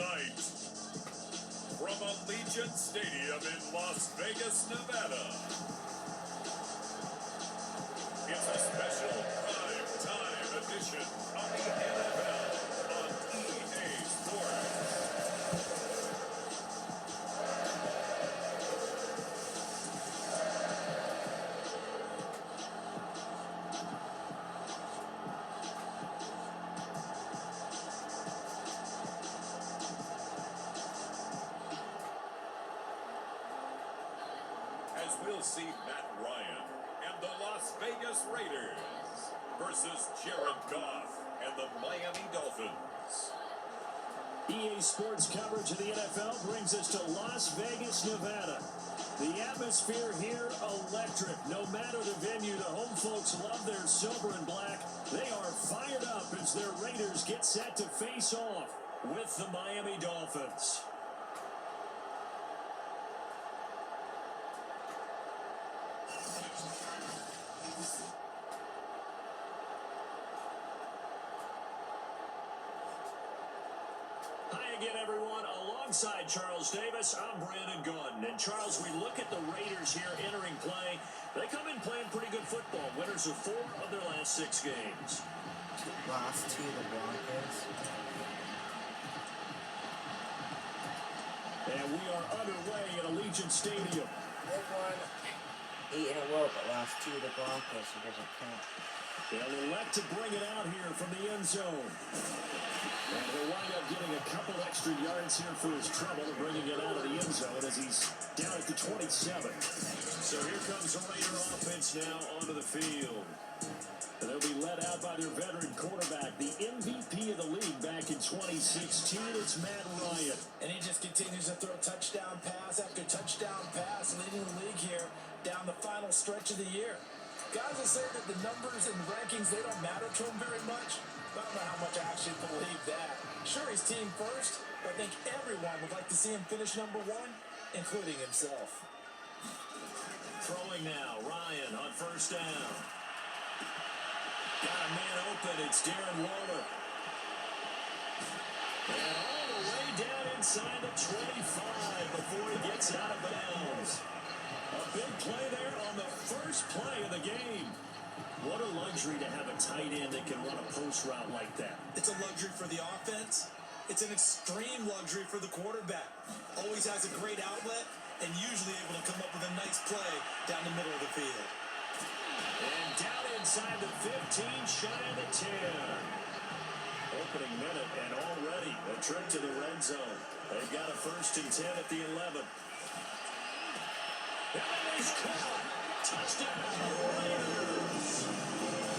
tonight, from Allegiant Stadium in Las Vegas, Nevada, it's a special prime-time edition of the NFL on EA Sports. As we'll see Matt Ryan and the Las Vegas Raiders versus Jared Goff and the Miami Dolphins. EA Sports coverage of the NFL brings us to Las Vegas, Nevada. The atmosphere here, electric. No matter the venue, the home folks love their silver and black. They are fired up as their Raiders get set to face off with the Miami Dolphins. Again, everyone, alongside Charles Davis, I'm Brandon Gunn. And Charles, we look at the Raiders here entering play. They come in playing pretty good football. Winners of 4 of their last 6 games. Last 2 the Broncos. And we are underway at Allegiant Stadium. They won 8 in a row, but last 2 the Broncos, so it doesn't count. They'll elect to bring it out here from the end zone. And he'll wind up getting a couple extra yards here for his trouble of bringing it out of the end zone as he's down at the 27. So here comes the Raider offense now onto the field. And they'll be led out by their veteran quarterback, the MVP of the league back in 2016. It's Matt Ryan. And he just continues to throw touchdown pass after touchdown pass, leading the league here down the final stretch of the year. Guys will say that the numbers and rankings, they don't matter to him very much. I don't know how much I actually believe that. Sure, he's team first, but I think everyone would like to see him finish number 1, including himself. Throwing now, Ryan on first down. Got a man open, it's Darren Waller. And all the way down inside the 25 before he gets out of bounds. A big play there on the first play of the game. What a luxury to have a tight end that can run a post route like that. It's a luxury for the offense. It's an extreme luxury for the quarterback. Always has a great outlet and usually able to come up with a nice play down the middle of the field. And down inside the 15, shy of the 10. Opening minute and already a trip to the red zone. They've got a 1st and 10 at the 11. And he's caught. Touchdown, Raiders.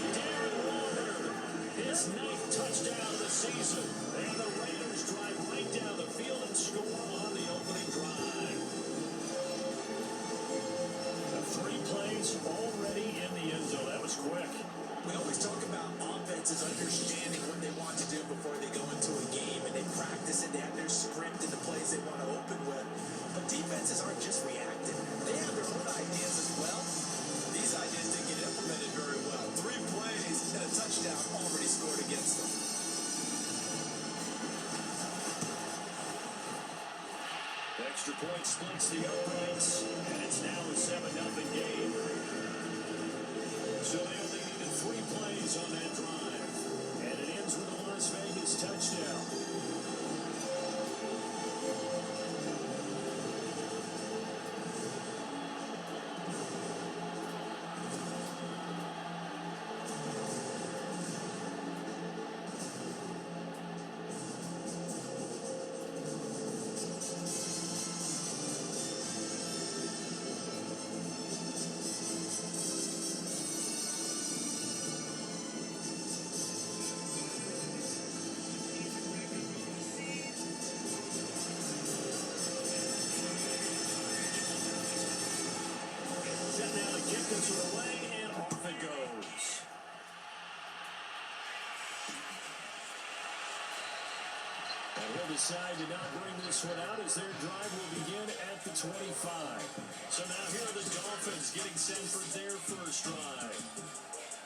Darren Waller, his 9th touchdown of the season. And the Raiders drive right down the field and score on the opening drive. 3 plays already in the end zone. That was quick. We always talk about offenses understanding what they want to do before they go into a game, and they practice it. They have their script and the plays they want to open with. But defenses aren't just reacting. They have their own ideas as well. These ideas didn't get implemented very well. 3 plays and a touchdown already scored against them. Extra point splits the uprights, and it's now a 7-0 game. So they only needed 3 plays on that drive, and it ends with a Las Vegas touchdown. Gets it away, and off it goes. And he'll decide to not bring this one out as their drive will begin at the 25. So now here are the Dolphins getting set for their first drive.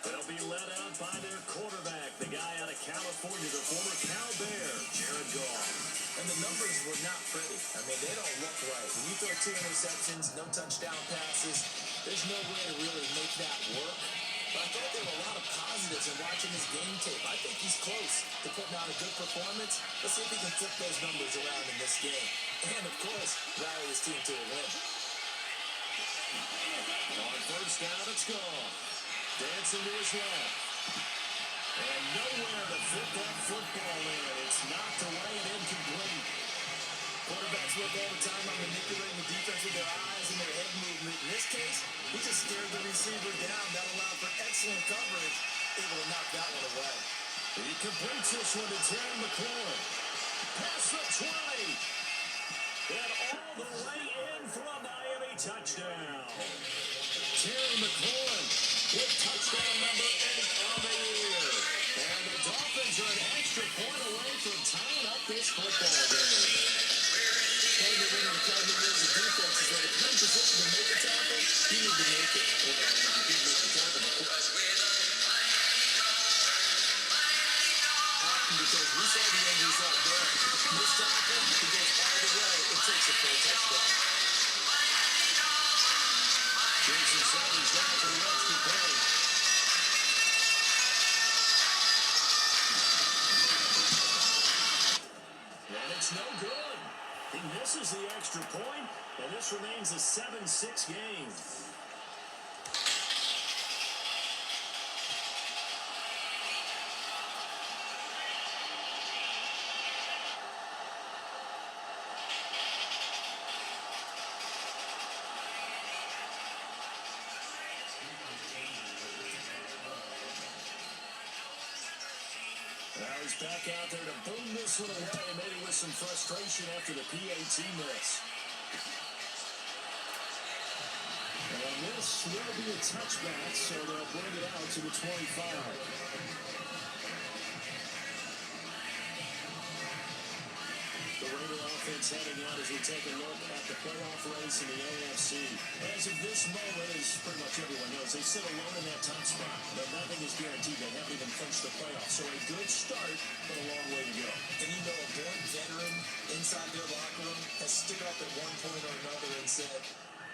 They'll be led out by their quarterback, the guy out of California, the former Cal Bear, Jared Goff. And the not pretty. I mean, they don't look right. When you throw 2 interceptions, no touchdown passes, there's no way to really make that work. But I thought there were a lot of positives in watching his game tape. I think he's close to putting out a good performance. Let's see if he can flip those numbers around in this game. And, of course, rally his team to a win. On first down, it's gone. Dancing to his left. And nowhere to fit that football in. It's knocked away and incomplete. Quarterbacks work all the time on manipulating the defense with their eyes and their head movement. In this case, he just stared the receiver down. That allowed for excellent coverage, able to knock that one away. He completes this one to Terry McLaurin. Past the 20. And all the way in for a Miami touchdown. Terry McLaurin with touchdown number 8 on the year. And the Dolphins are an extra point away from tying up this football game. One of the Cardinals' defense is that if you're in position to make a tackle, you need to make it. Well, if you can't make the tackle, because we saw the injuries out there. Missed tackle, he goes all the way. It takes a full touchdown. Jason Sanders down for the extra point. And it's no good. He misses the extra point, and this remains a 7-6 game. Now he's back out there to boom this one away, maybe with some frustration after the PAT miss. And this will be a touchback, so they'll bring it out to the 25. The Raider offense heading out as we take a look at the playoff race in the AFC. As of this moment, as pretty much everyone knows, they sit alone in that top spot, but nothing is guaranteed. They haven't even clinched the playoffs, so a good start, but a long way to go. And you know, a born veteran inside their locker room has stood up at one point or another and said,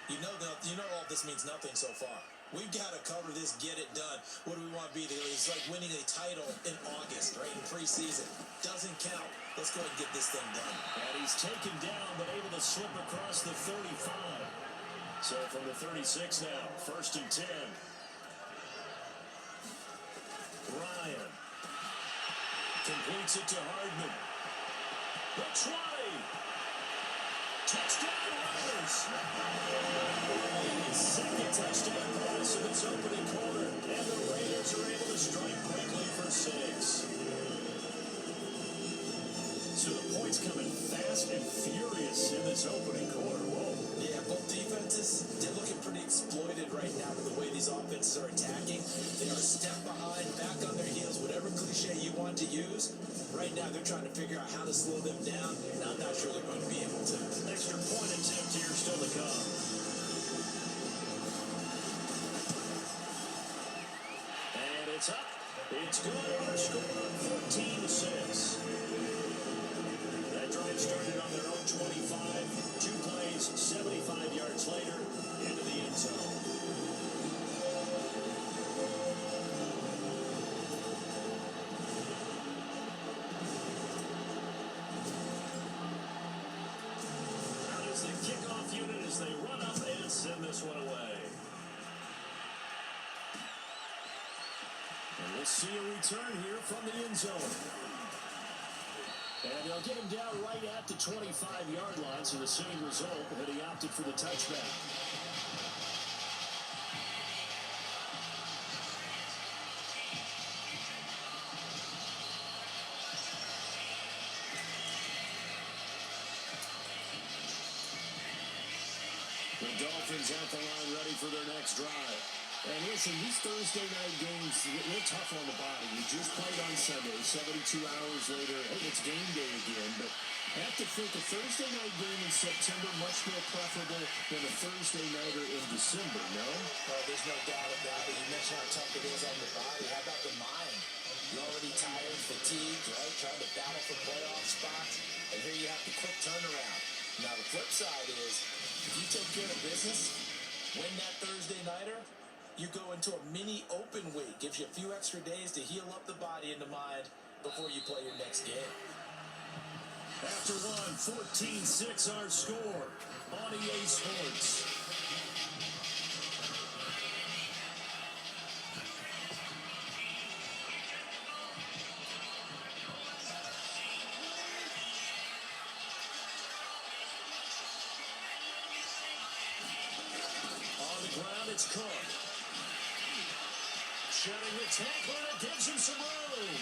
you know all this means nothing so far. We've got to cover this, get it done. What do we want to be? It's like winning a title in August, right, in preseason. Doesn't count. Let's go ahead and get this thing done. And he's taken down, but able to slip across the 35. So from the 36 now, 1st and 10. Ryan completes it to Hardman. The 20. Touchdown Raiders. Second touchdown pass in this opening quarter. And the Raiders are able to strike quickly for 6. So the points coming fast and furious in this opening quarter. Whoa. Yeah, both defenses, they're looking pretty exploited right now with the way these offenses are attacking. They are a step behind, back on their heels, whatever cliche you want to use. Right now, they're trying to figure out how to slow them down, and I'm not sure they're going to be able to. Extra point attempt here still to come. And it's up. It's good. Our score 14-6. That drive started on their own 25. 2 plays, 75 yards later, into the end zone. Out is the kickoff unit as they run up and send this one away. And we'll see a return here from the end zone. And they'll get him down right at the 25-yard line, so the same result, but he opted for the touchback. The Dolphins at the line ready for their next drive. And listen, these Thursday night games, they're tough on the body. We just played on Sunday, 72 hours later. Hey, it's game day again, but I have to think a Thursday night game in September much more preferable than a Thursday nighter in December, no? There's no doubt about it. You mentioned how tough it is on the body. How about the mind? You're already tired, fatigued, right? Trying to battle for playoff spots. And here you have the quick turnaround. Now, the flip side is, if you take care of business, win that Thursday nighter, you go into a mini open week. Gives you a few extra days to heal up the body and the mind before you play your next game. After one, 14-6 our score on EA Sports. On the ground, it's Cook. Shedding the tackler, and it gives him some room.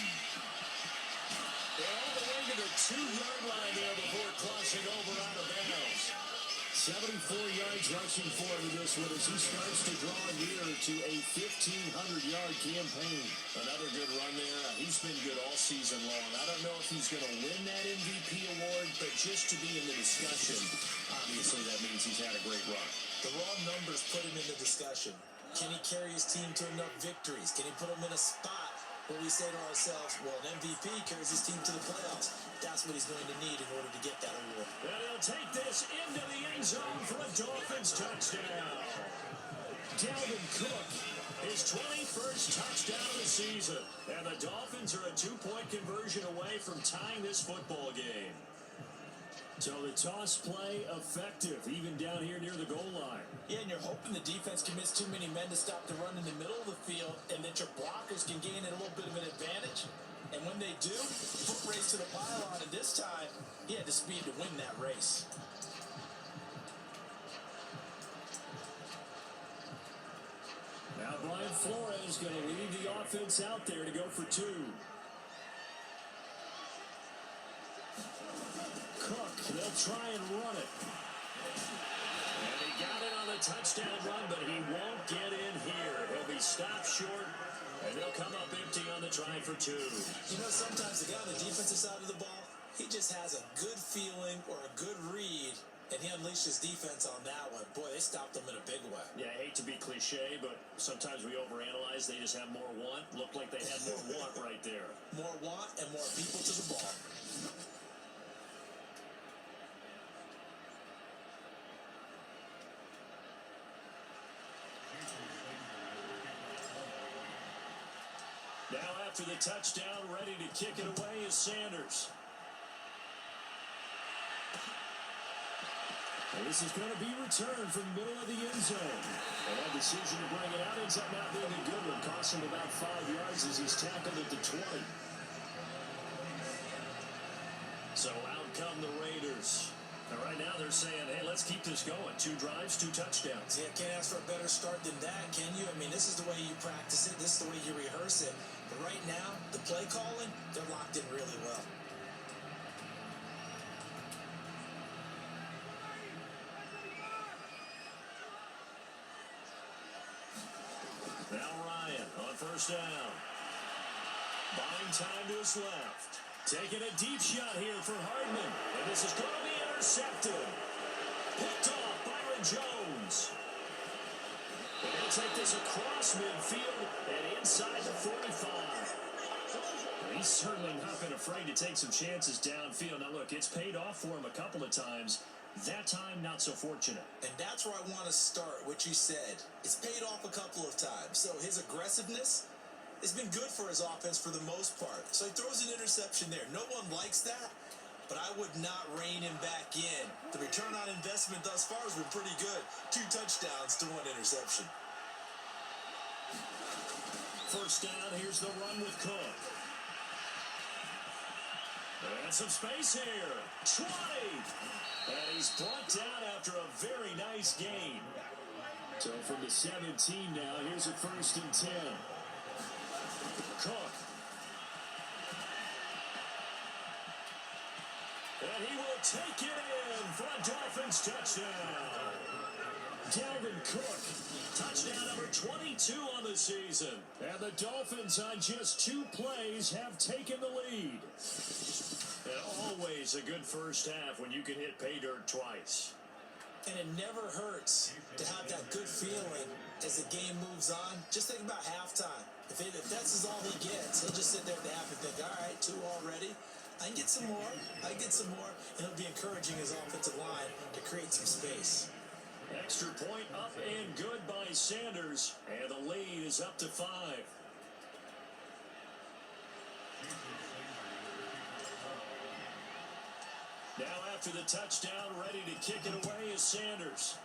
They're all the way to the 2-yard line there before crossing over out of bounds. 74 yards rushing for him in this one as he starts to draw near to a 1,500-yard campaign. Another good run there. He's been good all season long. I don't know if he's going to win that MVP award, but just to be in the discussion, obviously that means he's had a great run. The raw numbers put him in the discussion. Can he carry his team to enough victories? Can he put them in a spot where we say to ourselves, well, an MVP carries his team to the playoffs? That's what he's going to need in order to get that award. And he'll take this into the end zone for a Dolphins touchdown. Dalvin Cook, his 21st touchdown of the season. And the Dolphins are a 2-point conversion away from tying this football game. So the toss play effective, even down here near the goal line. Yeah, and you're hoping the defense commits too many men to stop the run in the middle of the field, and that your blockers can gain a little bit of an advantage. And when they do, foot race to the pylon, and this time, he had the speed to win that race. Now Brian Flores going to lead the offense out there to go for 2. Cook, they'll try and run it. And he got it on the touchdown run, but he won't get in here. He'll be stopped short, and they'll come up empty on the try for 2. You know, sometimes the guy on the defensive side of the ball, he just has a good feeling or a good read, and he unleashed his defense on that one. Boy, they stopped him in a big way. Yeah, I hate to be cliche, but sometimes we overanalyze. They just have more want. Looked like they had more want right there. More want and more people to the ball. Now after the touchdown, ready to kick it away is Sanders. And this is going to be returned from the middle of the end zone. And that decision to bring it out ends up not being a good one. Cost him about 5 yards as he's tackled at the 20. So out come the Raiders. And right now they're saying, hey, let's keep this going. 2 drives, 2 touchdowns. Yeah, can't ask for a better start than that, can you? I mean, this is the way you practice it. This is the way you rehearse it. But right now, the play calling, they're locked in really well. Now Ryan on first down. Buying time to his left. Taking a deep shot here for Hardman. And this is going to be intercepted. Picked off Byron Jones. And he'll take this across midfield and inside the 45. He's certainly not been afraid to take some chances downfield. Now, look, it's paid off for him a couple of times. That time, not so fortunate. And that's where I want to start, what you said. It's paid off a couple of times. So his aggressiveness has been good for his offense for the most part. So he throws an interception there. No one likes that, but I would not rein him back in. The return on investment thus far has been pretty good. 2 touchdowns to 1 interception. First down, here's the run with Cook. And some space here. 20. And he's brought down after a very nice gain. So from the 17 now, here's a 1st and 10. Cook. And he will take it in for a Dolphins touchdown. Dalvin Cook, touchdown number 22 on the season. And the Dolphins on just 2 plays have taken the lead. And always a good first half when you can hit pay dirt twice. And it never hurts to have that good feeling as the game moves on. Just think about halftime. If that's all he gets, he'll just sit there at the half and think, all right, 2 already. I can get some more. And it'll be encouraging his offensive line to create some space. Extra point up and good by Sanders. And the lead is up to 5. Now after the touchdown, ready to kick it away is Sanders.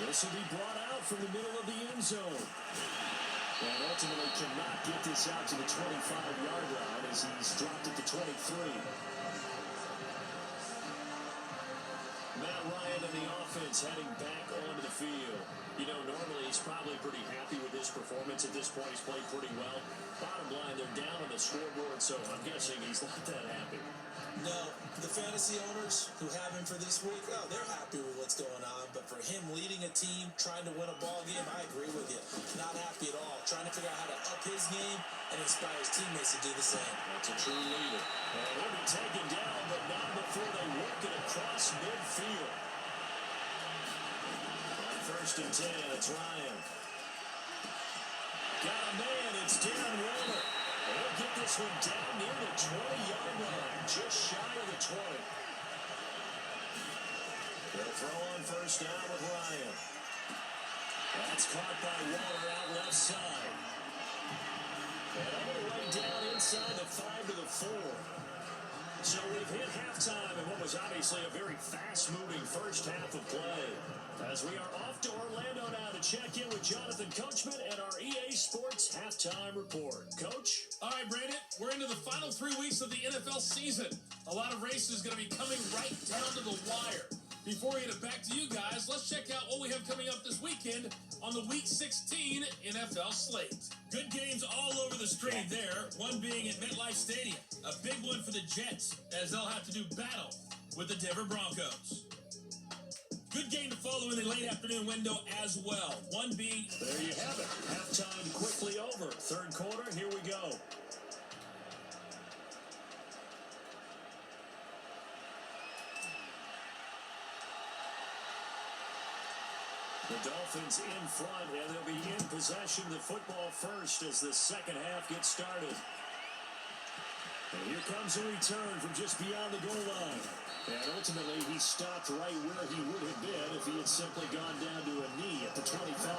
This will be brought out from the middle of the end zone. And ultimately cannot get this out to the 25-yard line as he's dropped it to 23. Matt Ryan and the offense heading back onto the field. You know, normally he's probably pretty happy with his performance at this point. He's played pretty well. Bottom line, they're down on the scoreboard, so I'm guessing he's not that happy. No, the fantasy owners who have him for this week, oh, they're happy with what's going on. But for him leading a team, trying to win a ball game, I agree with you. Not happy at all. Trying to figure out how to up his game and inspire his teammates to do the same. That's a true leader. And he'll be taken down, but not before they work it across midfield. On 1st and 10, it's Ryan. Got a man, it's Darren Waller. They'll get this one down near the 20-yard line, just shy of the 20. They'll throw on 1st down with Ryan. That's caught by Waller out left side. And all the way down inside the 5 to the 4. So we've hit halftime in what was obviously a very fast-moving first half of play. As we are off to Orlando now to check in with Jonathan Coachman and our EA Sports Halftime Report. Coach? All right, Brandon, we're into the final 3 weeks of the NFL season. A lot of races going to be coming right down to the wire. Before we get it back to you guys, let's check out what we have coming up this weekend on the Week 16 NFL slate. Good games all over the screen there, one being at MetLife Stadium. A big one for the Jets, as they'll have to do battle with the Denver Broncos. Good game to follow in the late afternoon window as well, one being... There you have it. Halftime quickly over. 3rd quarter, here we go. The Dolphins in front, and they'll be in possession of the football first as the second half gets started. And here comes a return from just beyond the goal line. And ultimately, he stopped right where he would have been if he had simply gone down to a knee at the 25.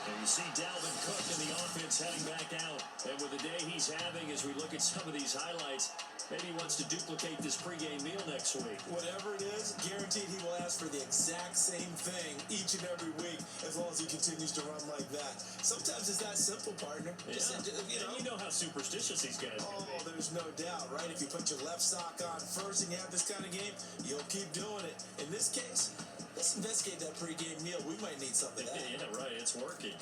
And you see Dalvin Cook and the offense heading back out. And with the day he's having, as we look at some of these highlights, maybe he wants to duplicate this pregame meal next week. Whatever it is, guaranteed he will ask for the exact same thing each and every week as long as he continues to run like that. Sometimes it's that simple, partner. Yeah. Just, you know how superstitious these guys can be. There's no doubt, right? If you put your left sock on first and you have this kind of game, you'll keep doing it. In this case, let's investigate that pregame meal. We might need something of that. Yeah, right. It's working.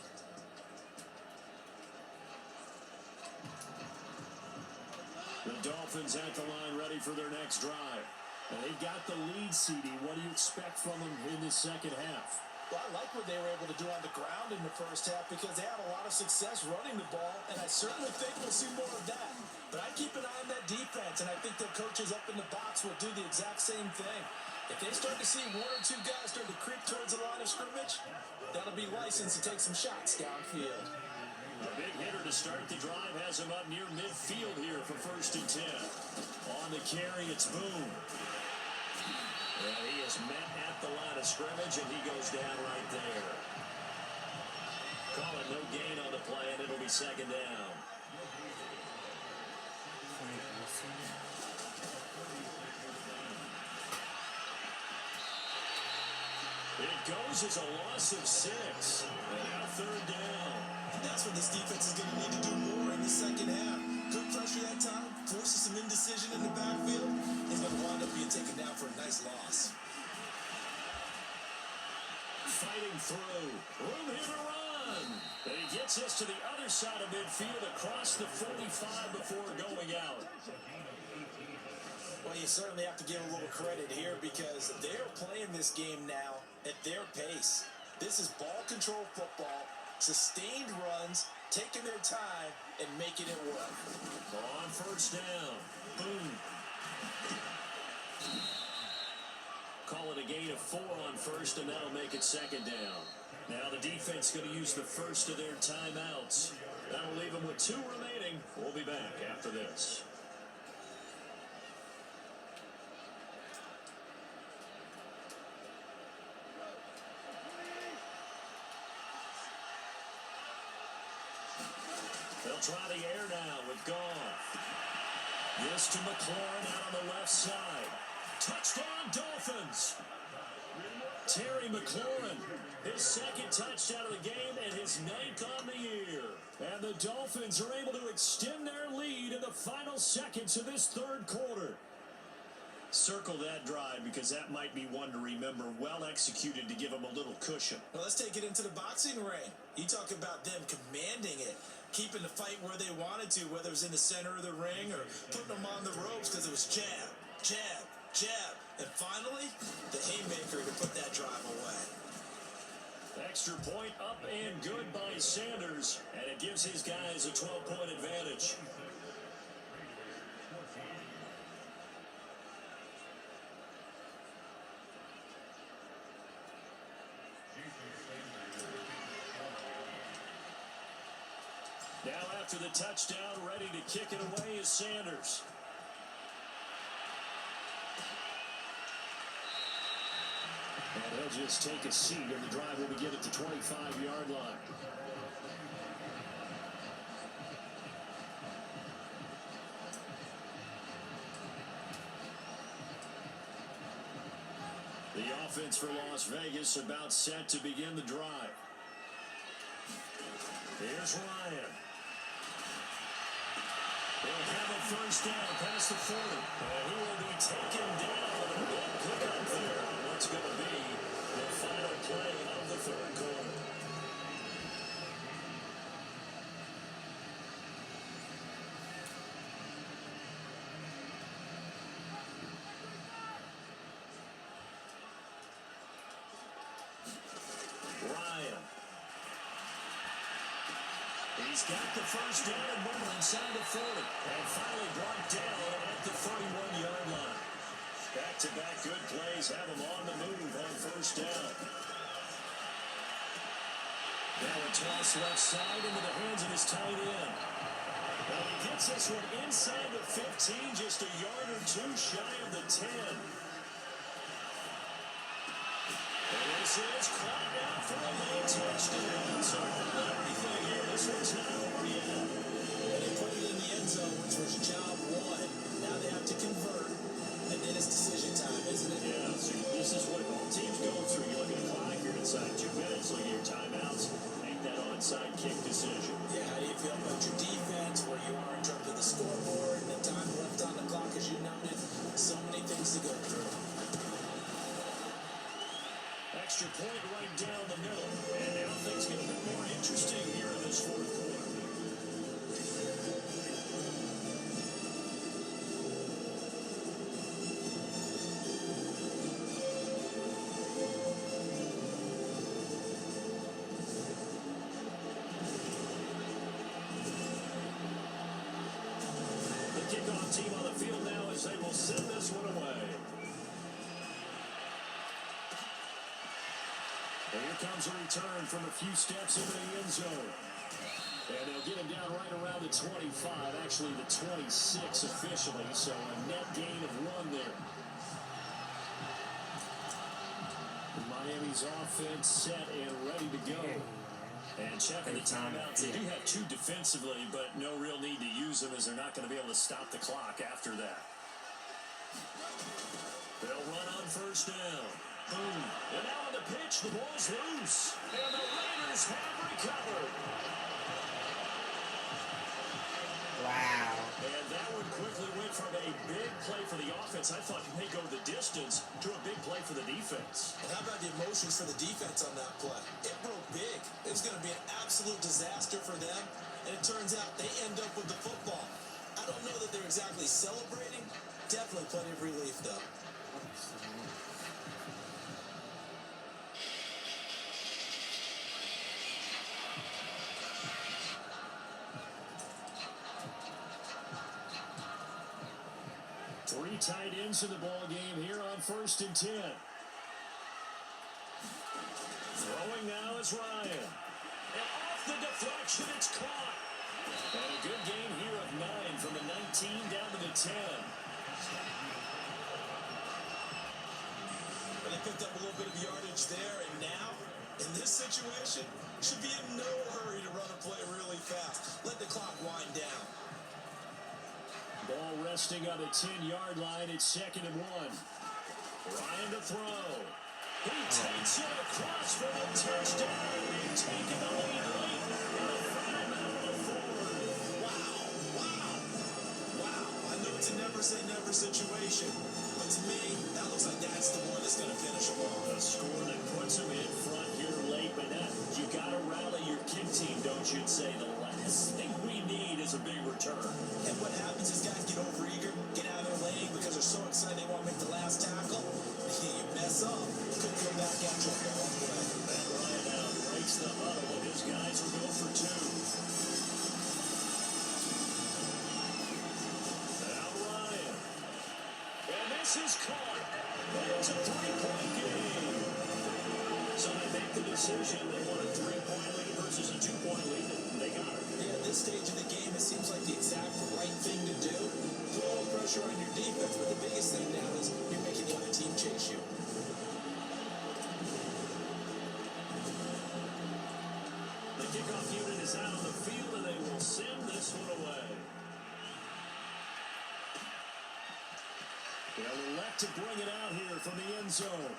The Dolphins at the line ready for their next drive. And they've got the lead, CD. What do you expect from them in the second half? Well, I like what they were able to do on the ground in the first half because they had a lot of success running the ball, and I certainly think we'll see more of that. But I keep an eye on that defense, and I think their coaches up in the box will do the exact same thing. If they start to see 1 or 2 guys start to creep towards the line of scrimmage, that'll be license to take some shots downfield. A big hitter to start the drive has him up near midfield here for 1st and 10. On the carry, it's Boone. And he is met at the line of scrimmage, and he goes down right there. Call it no gain on the play, and it'll be 2nd down. It goes as a loss of 6. And now 3rd down. And that's what this defense is going to need to do more in the second half. Good pressure that time, forces some indecision in the backfield, and going to wind up being taken down for a nice loss. Fighting through. Room here to run. And he gets us to the other side of midfield across the 45 before going out. Well, you certainly have to give a little credit here because they're playing this game now at their pace. This is ball control football, sustained runs, taking their time, and making it work. On 1st down. Boom. Call it a gain of 4 on 1st, and that'll make it 2nd down. Now the defense going to use the first of their timeouts. That'll leave them with 2 remaining. We'll be back after this. They'll try the air now with Goff. This to McLaurin out on the left side. Touchdown, Dolphins! Terry McLaurin, his second touchdown of the game and his 9th on the year. And the Dolphins are able to extend their lead in the final seconds of this third quarter. Circle that drive because that might be one to remember. Well executed to give them a little cushion. Well, let's take it into the boxing ring. You talk about them commanding it, keeping the fight where they wanted to, whether it was in the center of the ring or putting them on the ropes because it was jab, jab, jab. And finally, the haymaker to put that drive away. Extra point up and good by Sanders, and it gives his guys a 12-point advantage. Now after the touchdown, ready to kick it away is Sanders. And he'll just take a seat, and the drive will begin at the 25-yard line. The offense for Las Vegas about set to begin the drive. Here's Ryan. He'll have a first down past the 40. And he will be taken down with a big pickup there on what's going to be the final play of the third quarter. Ryan. He's got the first down and more inside the 40. And finally brought down at the 31-yard line. Back-to-back good plays have him on the move on first down. Now a toss left side into the hands of his tight end. Well, he gets this one inside the 15, just a yard or 2 shy of the 10. And this is caught out for a late touchdown. So everything here, this one's not over yet. And they put it in the end zone, which was job 1. Now they have to convert. And then it's decision time, isn't it? Yeah, so this is what all teams go through. You look at the clock, you're inside 2 minutes, look at your timeouts, make that onside kick decision. Yeah, how do you feel about your defense, where you are in terms of the scoreboard, and the time left on the clock, as you noted? So many things to go through. Extra point right down the middle. And now things get a bit more interesting here in this fourth quarter. The kickoff team on the field now as they will send this one away. And here comes a return from a few steps into the end zone. And they'll get him down right around the 25, actually the 26 officially, so a net gain of 1 there. Miami's offense set and ready to go. And checking the timeouts, they do have 2 defensively, but no real need to use them as they're not going to be able to stop the clock after that. They'll run on first down. Boom. And now on the pitch, the ball's loose. And the Raiders have recovered. Wow. And that one quickly went from a big play for the offense, I thought he may go the distance, to a big play for the defense. And how about the emotions for the defense on that play? It broke big. It was going to be an absolute disaster for them. And it turns out they end up with the football. I don't know that they're exactly celebrating. Definitely plenty of relief, though. Three tight ends in the ball game here on 1st and 10. Throwing now is Ryan. And off the deflection, it's caught. And a good gain here of 9 from the 19 down to the 10. But they picked up a little bit of yardage there, and now, in this situation, should be in no hurry to run a play really fast. Let the clock wind down. Ball resting on the 10-yard line. It's 2nd and 1. Ryan to throw. He takes it across for the touchdown. They've taken the lead late. And a foul now on the forward. Wow. I know it's a never-say-never situation, but to me, that looks like that's the one that's going to finish them off. A score that puts him in front here late, but you got to rally your kick team, don't you? Say the last thing we need is a big return. And what happens is guys get overeager, get out of their lane because they're so excited they want to make the last tackle. You mess up, could go back at you the wrong way. Matt Ryan now breaks the huddle, and his guys will go for 2. Now Ryan. And this is caught. It's a 3-point game. So they make the decision. They want a 3-point lead versus a 2-point lead. They got it. Yeah, at this stage of the game, it seems like the exact right thing to do. Put a little pressure on your defense, but the biggest thing now is you're making the other team chase you. The kickoff unit is out on the field, and they will send this one away. They'll elect to bring it out here from the end zone.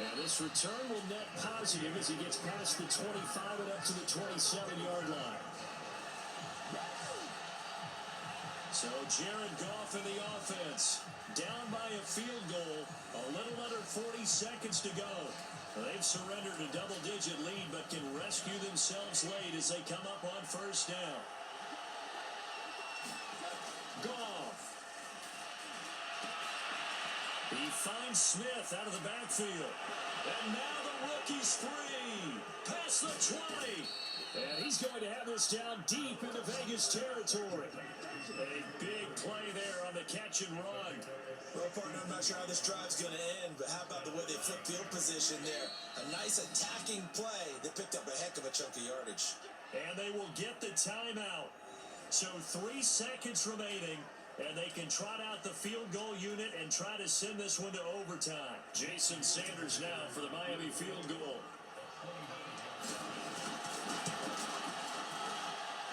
And this return will net positive as he gets past the 25 and up to the 27-yard line. So Jared Goff in the offense, down by a field goal, a little under 40 seconds to go. They've surrendered a double-digit lead, but can rescue themselves late as they come up on first down. Goff. He finds Smith out of the backfield. And now the rookie's free. Past the 20. And he's going to have this down deep into Vegas territory. A big play there on the catch and run. Well, partner, I'm not sure how this drive's going to end, but how about the way they flip field position there? A nice attacking play. They picked up a heck of a chunk of yardage. And they will get the timeout. So 3 seconds remaining, and they can trot out the field goal unit and try to send this one to overtime. Jason Sanders now for the Miami field goal.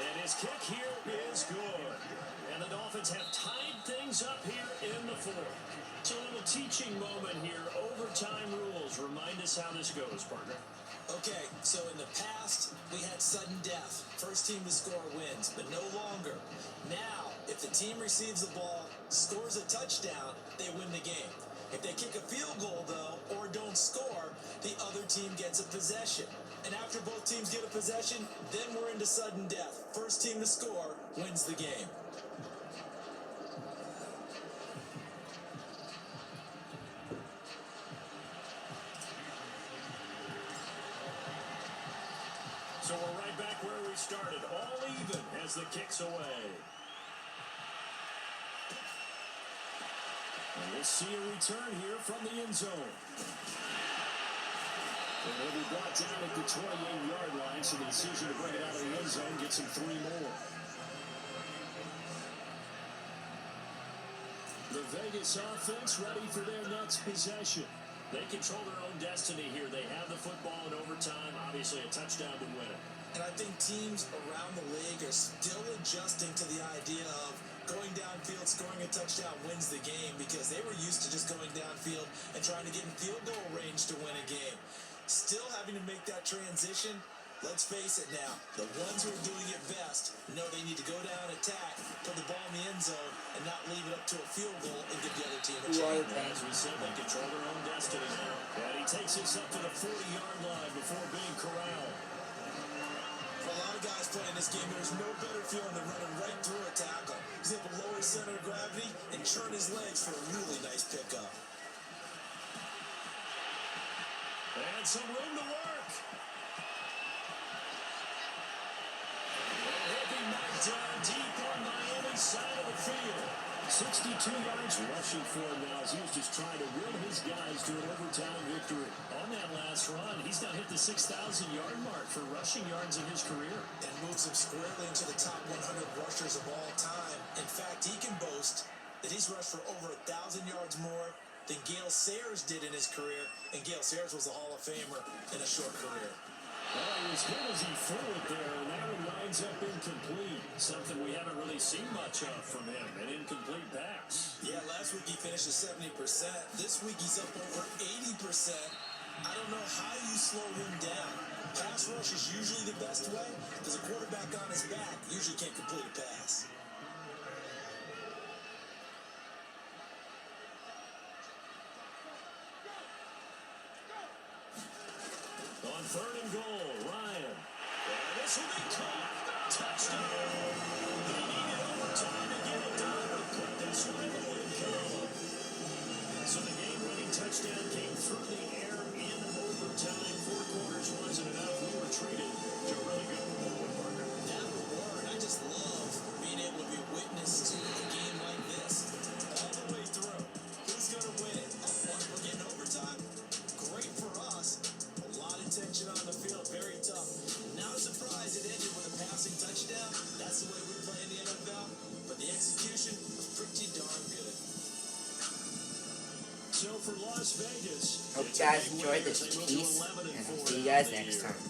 And his kick here is good. And the Dolphins have tied things up here in the 4th. So a little teaching moment here. Overtime rules. Remind us how this goes, partner. Okay, so in the past, we had sudden death. First team to score wins, but no longer. Now, if the team receives the ball, scores a touchdown, they win the game. If they kick a field goal, though, or don't score, the other team gets a possession. And after both teams get a possession, then we're into sudden death. First team to score wins the game. So we're right back where we started, all even as the kick's away. And we'll see a return here from the end zone. And he'll be brought down at the 28-yard line, so the decision to bring it out of the end zone gets him 3 more. The Vegas offense ready for their next possession. They control their own destiny here. They have the football in overtime, obviously a touchdown to win it. And I think teams around the league are still adjusting to the idea of going downfield, scoring a touchdown wins the game, because they were used to just going downfield and trying to get in field goal range to win a game. Still having to make that transition. Let's face it now, the ones who are doing it best know they need to go down, attack, put the ball in the end zone, and not leave it up to a field goal and give the other team a chance. As we said, they control their own destiny now. And he takes this up to the 40-yard line before being corralled. For a lot of guys playing this game, there's no better feeling than running right through a tackle. He's able to lower his center of gravity and churn his legs for a really nice pickup. And some room to work. And he'll be knocked down deep on Miami's side of the field. 62 yards rushing for him now as he was just trying to will his guys to an overtime victory. On that last run, he's now hit the 6,000-yard mark for rushing yards in his career. And moves him squarely into the top 100 rushers of all time. In fact, he can boast that he's rushed for over 1,000 yards more than Gale Sayers did in his career. And Gale Sayers was a Hall of Famer in a short career. Well, as good as he threw it there, and that one winds up incomplete. Something we haven't really seen much of from him, an incomplete pass. Yeah, last week he finished at 70%. This week he's up over 80%. I don't know how you slow him down. Pass rush is usually the best way because a quarterback on his back usually can't complete a pass. On 3rd and goal, Ryan. And this will be caught. Touchdown. They needed overtime to get it done, but put this one in the win column. So the game-winning touchdown came through the air in overtime. 4 quarters wasn't enough. We were treated to a really good one, partner. That reward, I just love being able to be witness to a game like this all the way through. Who's going to win it? Oh, what, we're getting overtime? Great for us. A lot of tension on the field, very tough. Not a surprise it ended with a passing touchdown. That's the way we play in the NFL. But the execution was pretty darn good. So for Las Vegas, Hope you guys enjoyed this piece, and I'll see you guys next time.